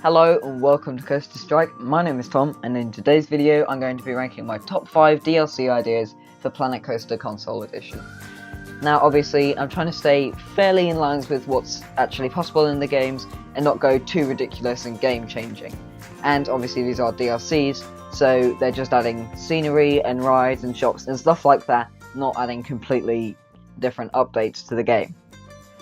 Hello and welcome to Coaster Strike. My name is Tom, and in today's video I'm going to be ranking my top 5 DLC ideas for Planet Coaster Console Edition. Now obviously I'm trying to stay fairly in lines with what's actually possible in the games and not go too ridiculous and game changing. And obviously these are DLCs, so they're just adding scenery and rides and shops and stuff like that, not adding completely different updates to the game.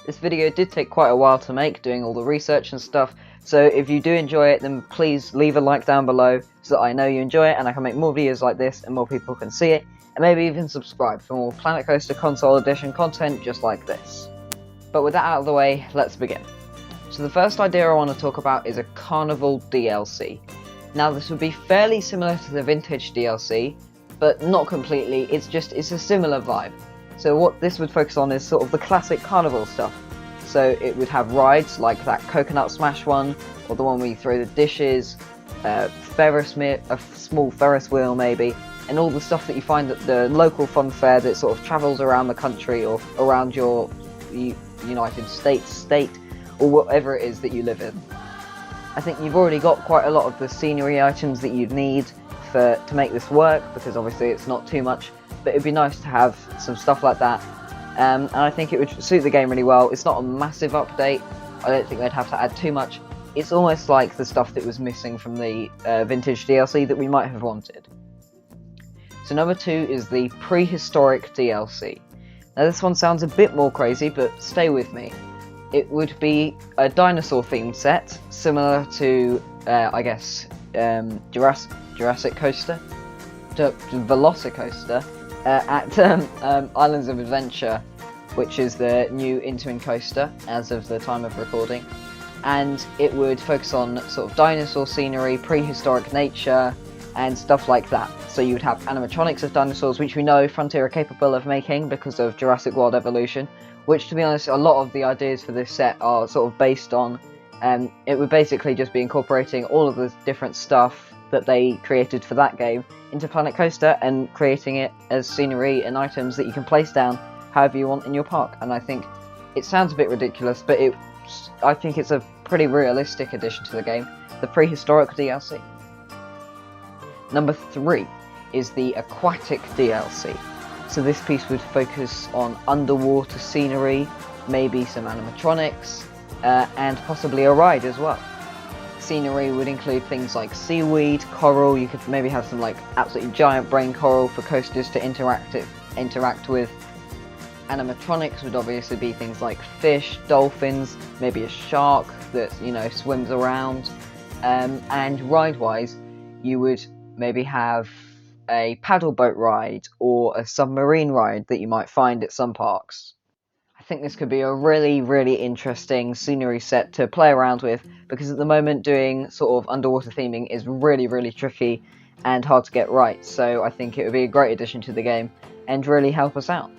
This video did take quite a while to make, doing all the research and stuff, so if you do enjoy it, then please leave a like down below so that I know you enjoy it and I can make more videos like this and more people can see it, and maybe even subscribe for more Planet Coaster Console Edition content just like this. But with that out of the way, let's begin. So the first idea I want to talk about is a Carnival DLC. Now this would be fairly similar to the Vintage DLC, but not completely, it's a similar vibe. So what this would focus on is sort of the classic Carnival stuff. So it would have rides like that Coconut Smash one, or the one where you throw the dishes, a small Ferris wheel maybe, and all the stuff that you find at the local fun fair that sort of travels around the country or around your United States state, or whatever it is that you live in. I think you've already got quite a lot of the scenery items that you'd need to make this work, because obviously it's not too much, but it'd be nice to have some stuff like that. And I think it would suit the game really well. It's not a massive update. I don't think they'd have to add too much. It's almost like the stuff that was missing from the Vintage DLC that we might have wanted. So number 2 is the Prehistoric DLC. Now this one sounds a bit more crazy, but stay with me. It would be a dinosaur themed set, similar to, I guess, Jurassic Coaster, to Velocicoaster, at Islands of Adventure, which is the new interim coaster as of the time of recording, and it would focus on sort of dinosaur scenery, prehistoric nature, and stuff like that. So you would have animatronics of dinosaurs, which we know Frontier are capable of making because of Jurassic World Evolution, which, to be honest, a lot of the ideas for this set are sort of based on, it would basically just be incorporating all of the different stuff that they created for that game into Planet Coaster and creating it as scenery and items that you can place down however you want in your park. And I think it sounds a bit ridiculous, but I think it's a pretty realistic addition to the game, the Prehistoric DLC. Number 3 is the Aquatic DLC. So this piece would focus on underwater scenery, maybe some animatronics, and possibly a ride as well. Scenery would include things like seaweed, coral. You could maybe have some like absolutely giant brain coral for coasters to interact with. Animatronics would obviously be things like fish, dolphins, maybe a shark that swims around. And ride-wise, you would maybe have a paddle boat ride or a submarine ride that you might find at some parks. I think this could be a really, really interesting scenery set to play around with, because at the moment doing sort of underwater theming is really, really tricky and hard to get right, so I think it would be a great addition to the game and really help us out.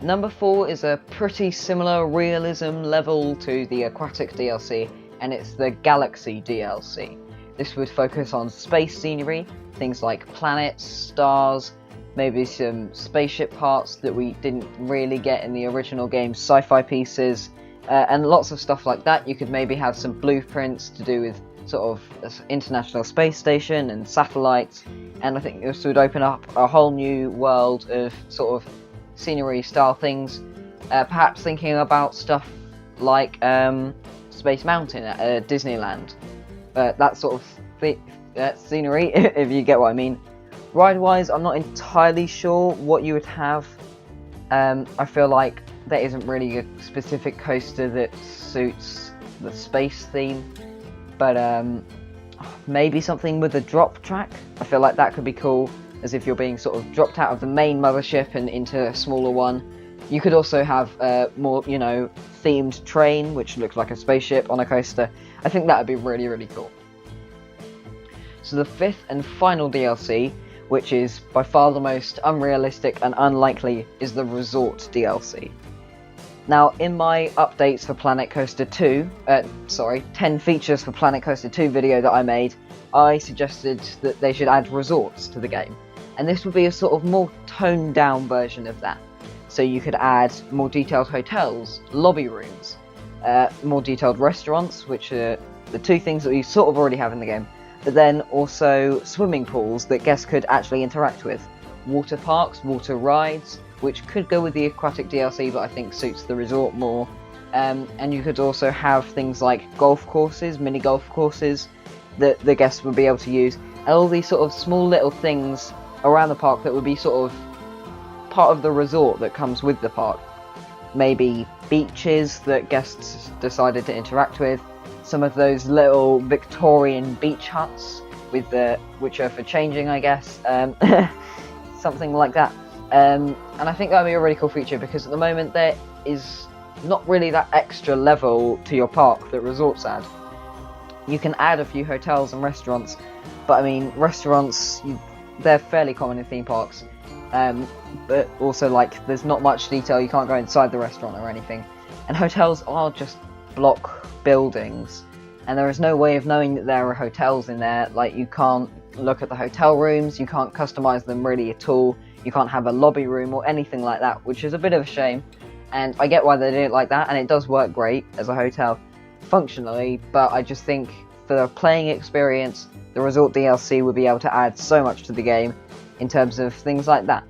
Number 4 is a pretty similar realism level to the Aquatic DLC, and it's the Galaxy DLC. This would focus on space scenery, things like planets, stars, maybe some spaceship parts that we didn't really get in the original game's sci-fi pieces, and lots of stuff like that. You could maybe have some blueprints to do with sort of International Space Station and satellites, and I think this would open up a whole new world of sort of scenery style things, perhaps thinking about stuff like Space Mountain at Disneyland, that sort of scenery, if you get what I mean. Ride-wise, I'm not entirely sure what you would have. I feel like there isn't really a specific coaster that suits the space theme, but maybe something with a drop track. I feel like that could be cool, as if you're being sort of dropped out of the main mothership and into a smaller one. You could also have a more, themed train, which looks like a spaceship on a coaster. I think that would be really, really cool. So the 5th and final DLC, which is by far the most unrealistic and unlikely, is the Resort DLC. Now, in my updates for Planet Coaster 2, 10 features for Planet Coaster 2 video that I made, I suggested that they should add resorts to the game. And this would be a sort of more toned down version of that. So you could add more detailed hotels, lobby rooms, more detailed restaurants, which are the two things that we sort of already have in the game, but then also swimming pools that guests could actually interact with, water parks, water rides, which could go with the Aquatic DLC, but I think suits the resort more. And you could also have things like golf courses, mini golf courses, that the guests would be able to use, and all these sort of small little things around the park that would be sort of part of the resort that comes with the park. Maybe beaches that guests decided to interact with, some of those little Victorian beach huts with which are for changing, I guess, something like that. And I think that would be a really cool feature, because at the moment there is not really that extra level to your park that resorts add. You can add a few hotels and restaurants, but I mean, restaurants, they're fairly common in theme parks, but also, like, there's not much detail, you can't go inside the restaurant or anything, and hotels are just block buildings, and there is no way of knowing that there are hotels in there. Like, you can't look at the hotel rooms, you can't customize them really at all, you can't have a lobby room or anything like that, which is a bit of a shame, and I get why they do it like that, and it does work great as a hotel functionally, but I just think for the playing experience, the Resort DLC would be able to add so much to the game in terms of things like that.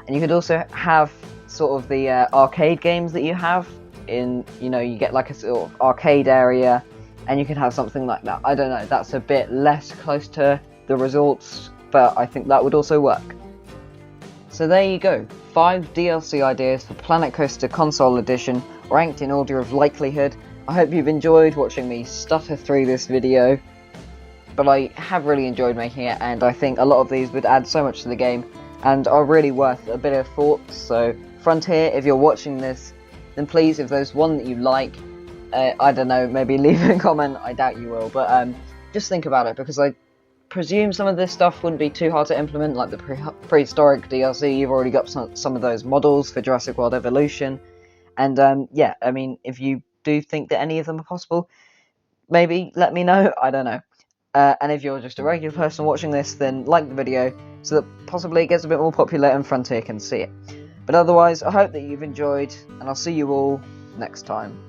And you could also have sort of the arcade games that you have in, you know, you get like a sort of arcade area, and you could have something like that. I don't know, that's a bit less close to the resorts, but I think that would also work. So there you go, 5 DLC ideas for Planet Coaster Console Edition, ranked in order of likelihood. I hope you've enjoyed watching me stutter through this video, but I have really enjoyed making it, and I think a lot of these would add so much to the game, and are really worth a bit of thought. So Frontier, if you're watching this, then please, if there's one that you like, I don't know, maybe leave a comment. I doubt you will, but just think about it, because I presume some of this stuff wouldn't be too hard to implement, like the Prehistoric DLC. You've already got some of those models for Jurassic World Evolution, and yeah, I mean, if you do think that any of them are possible, maybe let me know, I don't know. And if you're just a regular person watching this, then like the video, so that possibly it gets a bit more popular and Frontier can see it. But otherwise, I hope that you've enjoyed, and I'll see you all next time.